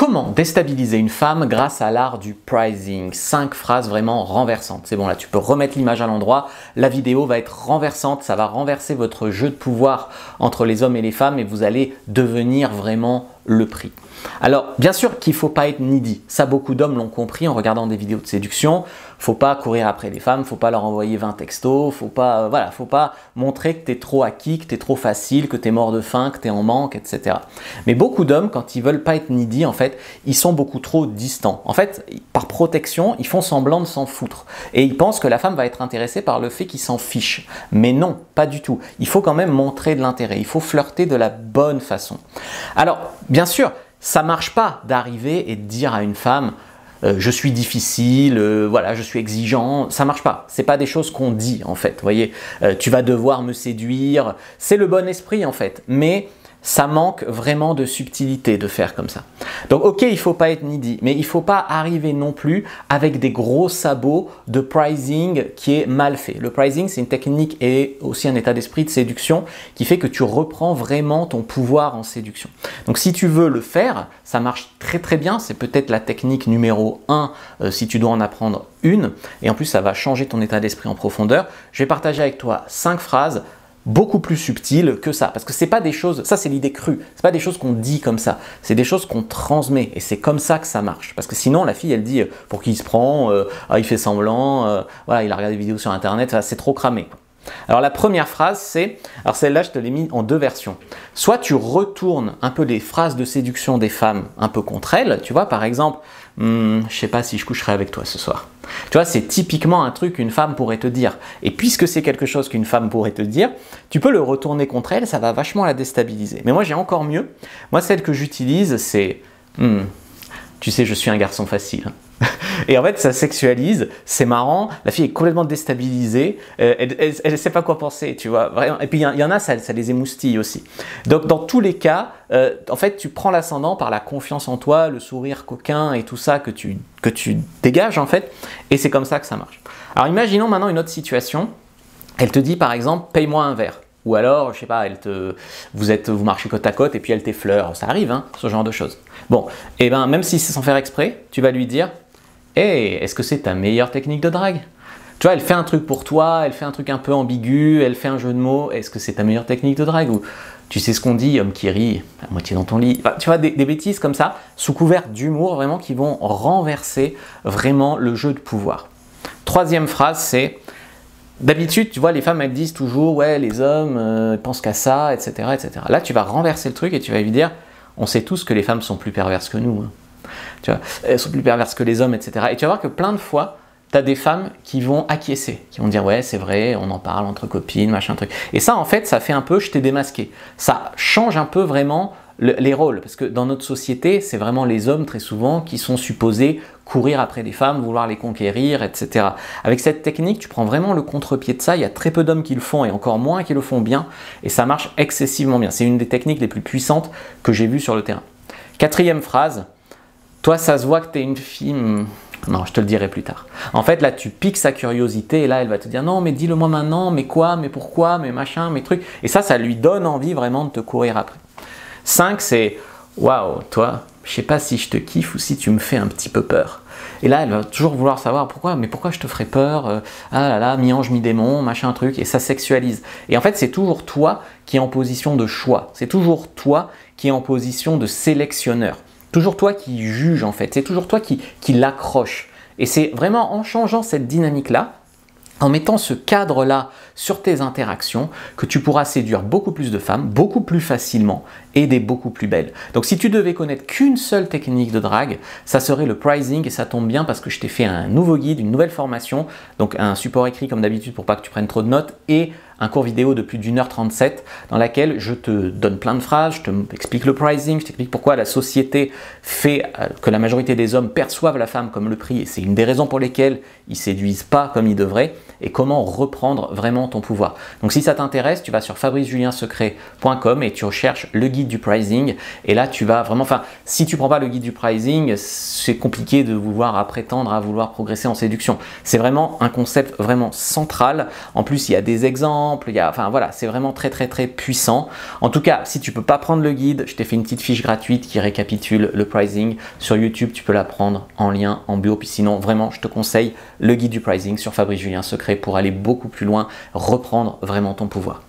Comment déstabiliser une femme grâce à l'art du pricing? 5 phrases vraiment renversantes. C'est bon, là tu peux remettre l'image à l'endroit, la vidéo va être renversante, ça va renverser votre jeu de pouvoir entre les hommes et les femmes et vous allez devenir vraiment le prix. Alors, bien sûr qu'il ne faut pas être needy. Ça, beaucoup d'hommes l'ont compris en regardant des vidéos de séduction. Faut pas courir après les femmes, faut pas leur envoyer 20 textos, faut pas montrer que tu es trop acquis, que tu es trop facile, que tu es mort de faim, que tu es en manque, etc. Mais beaucoup d'hommes, quand ils veulent pas être needy, en fait, ils sont beaucoup trop distants. En fait, par protection, ils font semblant de s'en foutre. Et ils pensent que la femme va être intéressée par le fait qu'ils s'en fichent. Mais non, pas du tout. Il faut quand même montrer de l'intérêt. Il faut flirter de la bonne façon. Alors, bien sûr, ça marche pas d'arriver et de dire à une femme je suis difficile, voilà, je suis exigeant, ça marche pas. C'est pas des choses qu'on dit en fait. Vous voyez, tu vas devoir me séduire. C'est le bon esprit en fait, mais ça manque vraiment de subtilité de faire comme ça. Donc ok, il faut pas être needy, mais il faut pas arriver non plus avec des gros sabots de pricing qui est mal fait. Le pricing, c'est une technique et aussi un état d'esprit de séduction qui fait que tu reprends vraiment ton pouvoir en séduction. Donc si tu veux le faire, ça marche très très bien. C'est peut-être la technique numéro 1 si tu dois en apprendre une. Et en plus, ça va changer ton état d'esprit en profondeur. Je vais partager avec toi 5 phrases beaucoup plus subtil que ça, parce que c'est pas des choses, ça c'est l'idée crue, c'est pas des choses qu'on dit comme ça, c'est des choses qu'on transmet et c'est comme ça que ça marche, parce que sinon la fille elle dit pour qui il se prend, il fait semblant, voilà, il a regardé des vidéos sur internet, c'est trop cramé. Alors la première phrase c'est, alors celle-là je te l'ai mis en 2 versions, soit tu retournes un peu les phrases de séduction des femmes un peu contre elles, tu vois par exemple, je sais pas si je coucherai avec toi ce soir. Tu vois, c'est typiquement un truc qu'une femme pourrait te dire. Et puisque c'est quelque chose qu'une femme pourrait te dire, tu peux le retourner contre elle, ça va vachement la déstabiliser. Mais moi, j'ai encore mieux. Moi, celle que j'utilise, c'est tu sais, je suis un garçon facile. Et en fait, ça sexualise, c'est marrant, la fille est complètement déstabilisée, elle ne sait pas quoi penser, tu vois. Et puis, il y en a, ça les émoustille aussi. Donc, dans tous les cas, en fait, tu prends l'ascendant par la confiance en toi, le sourire coquin et tout ça que tu dégages, en fait, et c'est comme ça que ça marche. Alors, imaginons maintenant une autre situation. Elle te dit, par exemple, paye-moi un verre. Ou alors, je sais pas, vous marchez côte à côte et puis elle t'effleure. Ça arrive, hein, ce genre de choses. Bon, et ben même si c'est sans faire exprès, tu vas lui dire hey, est-ce que c'est ta meilleure technique de drague? Tu vois, elle fait un truc pour toi, elle fait un truc un peu ambigu, elle fait un jeu de mots. Est-ce que c'est ta meilleure technique de drague? Ou tu sais ce qu'on dit, homme qui rit, à moitié dans ton lit. Enfin, tu vois, des bêtises comme ça, sous couvert d'humour, vraiment, qui vont renverser vraiment le jeu de pouvoir. Troisième phrase, c'est d'habitude, tu vois, les femmes, elles disent toujours, ouais, les hommes pensent qu'à ça, etc., etc. Là, tu vas renverser le truc et tu vas lui dire, on sait tous que les femmes sont plus perverses que nous. Hein. Tu vois, elles sont plus perverses que les hommes, etc. Et tu vas voir que plein de fois, tu as des femmes qui vont acquiescer, qui vont dire, ouais, c'est vrai, on en parle entre copines, machin truc. Et ça, en fait, ça fait un peu, je t'ai démasqué. Ça change un peu vraiment les rôles, parce que dans notre société, c'est vraiment les hommes très souvent qui sont supposés courir après des femmes, vouloir les conquérir, etc. Avec cette technique, tu prends vraiment le contre-pied de ça, il y a très peu d'hommes qui le font et encore moins qui le font bien, et ça marche excessivement bien. C'est une des techniques les plus puissantes que j'ai vues sur le terrain. Quatrième phrase, toi ça se voit que tu es une fille... Non, je te le dirai plus tard. En fait, là, tu piques sa curiosité et là, elle va te dire non, mais dis-le moi maintenant, mais quoi, mais pourquoi, mais machin, mais trucs. Et ça lui donne envie vraiment de te courir après. 5, c'est waouh, toi, je sais pas si je te kiffe ou si tu me fais un petit peu peur. Et là, elle va toujours vouloir savoir pourquoi, mais pourquoi je te ferais peur, ah là là, mi-ange, mi-démon, machin truc, et ça sexualise. Et en fait, c'est toujours toi qui es en position de choix. C'est toujours toi qui es en position de sélectionneur. Toujours toi qui juge en fait. C'est toujours toi qui l'accroche. Et c'est vraiment en changeant cette dynamique-là, en mettant ce cadre-là sur tes interactions, que tu pourras séduire beaucoup plus de femmes, beaucoup plus facilement et des beaucoup plus belles. Donc si tu devais connaître qu'une seule technique de drague, ça serait le pricing et ça tombe bien parce que je t'ai fait un nouveau guide, une nouvelle formation, donc un support écrit comme d'habitude pour pas que tu prennes trop de notes et un cours vidéo de plus d'1h37 dans laquelle je te donne plein de phrases, je t'explique le pricing, je t'explique pourquoi la société fait que la majorité des hommes perçoivent la femme comme le prix et c'est une des raisons pour lesquelles ils séduisent pas comme ils devraient. et comment reprendre vraiment ton pouvoir. Donc si ça t'intéresse, tu vas sur fabricejuliensecret.com et tu recherches le guide du pricing et là tu vas vraiment, enfin si tu prends pas le guide du pricing, c'est compliqué de vouloir prétendre à vouloir progresser en séduction. C'est vraiment un concept vraiment central. En plus, il y a des exemples, enfin voilà, c'est vraiment très puissant. En tout cas, si tu peux pas prendre le guide, je t'ai fait une petite fiche gratuite qui récapitule le pricing. Sur YouTube, tu peux la prendre en lien en bio. Puis sinon, vraiment, je te conseille le guide du pricing sur Fabrice Julien Secret pour aller beaucoup plus loin, reprendre vraiment ton pouvoir.